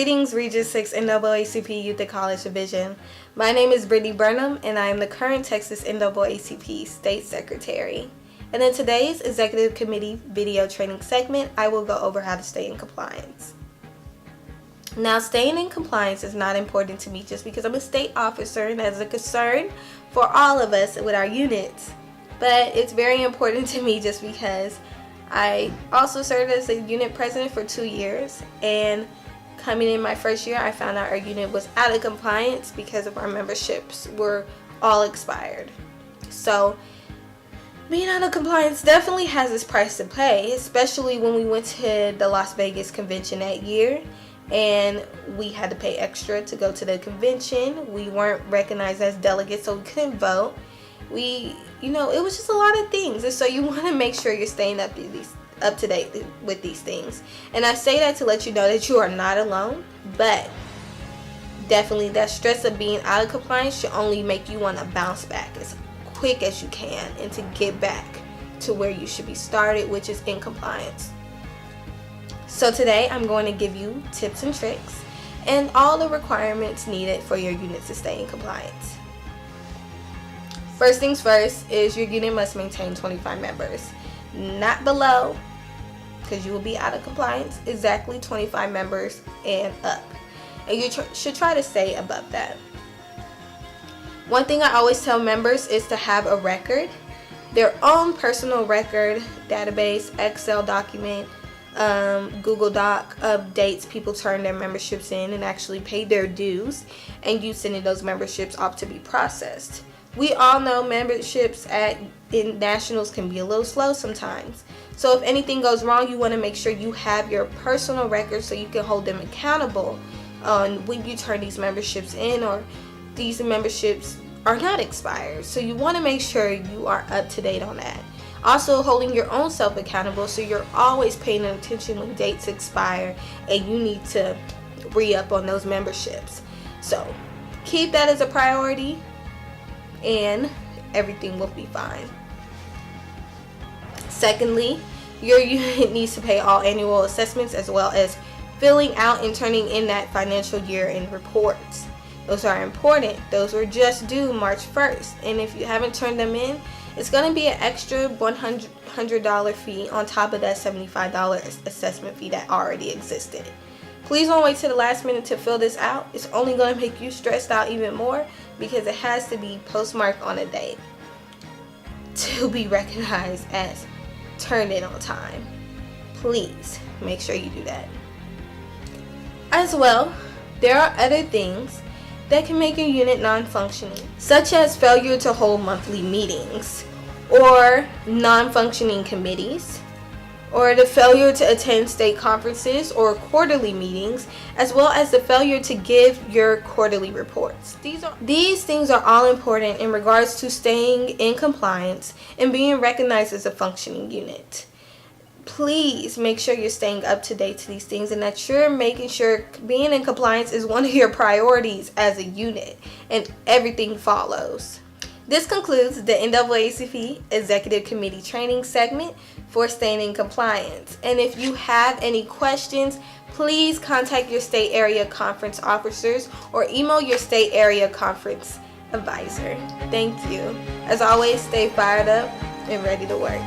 Greetings, Region 6 NAACP Youth at College Division. My name is Brittany Burnham, and I am the current Texas NAACP State Secretary. And in today's Executive Committee video training segment, I will go over how to stay in compliance. Now, staying in compliance is not important to me just because I'm a state officer and that's a concern for all of us with our units. But it's very important to me just because I also served as a unit president for 2 years, and coming in my first year, I found out our unit was out of compliance because of our memberships were all expired. So being out of compliance definitely has its price to pay, especially when we went to the Las Vegas convention that year and we had to pay extra to go to the convention. We weren't recognized as delegates, so we couldn't vote. It was just a lot of things, and so you want to make sure you're staying up to date with these things. And I say that to let you know that you are not alone, but definitely that stress of being out of compliance should only make you want to bounce back as quick as you can and to get back to where you should be started, which is in compliance. So today I'm going to give you tips and tricks and all the requirements needed for your unit to stay in compliance. First things first is your unit must maintain 25 members, not below, because you will be out of compliance. Exactly 25 members and up, and you should try to stay above that. One thing I always tell members is to have a record, their own personal record, database, Excel document, Google Doc of dates people turn their memberships in and actually paid their dues, and you sending those memberships off to be processed. We all know memberships in nationals can be a little slow sometimes. So if anything goes wrong, you want to make sure you have your personal records so you can hold them accountable on when you turn these memberships in, or these memberships are not expired. So you want to make sure you are up to date on that. Also, holding your own self accountable so you're always paying attention when dates expire and you need to re-up on those memberships. So keep that as a priority, and everything will be fine. Secondly, your unit needs to pay all annual assessments as well as filling out and turning in that financial year-end reports. Those are important. Those were just due March 1st, and if you haven't turned them in, it's going to be an extra $100 fee on top of that $75 assessment fee that already existed. Please don't wait till the last minute to fill this out. It's only going to make you stressed out even more because it has to be postmarked on a date to be recognized as turned in on time. Please make sure you do that. As well, there are other things that can make your unit non-functioning, such as failure to hold monthly meetings, or non-functioning committees, or the failure to attend state conferences or quarterly meetings, as well as the failure to give your quarterly reports. These things are all important in regards to staying in compliance and being recognized as a functioning unit. Please make sure you're staying up to date to these things and that you're making sure being in compliance is one of your priorities as a unit, and everything follows. This concludes the NAACP Executive Committee training segment for staying in compliance. And if you have any questions, please contact your state area conference officers or email your state area conference advisor. Thank you. As always, stay fired up and ready to work.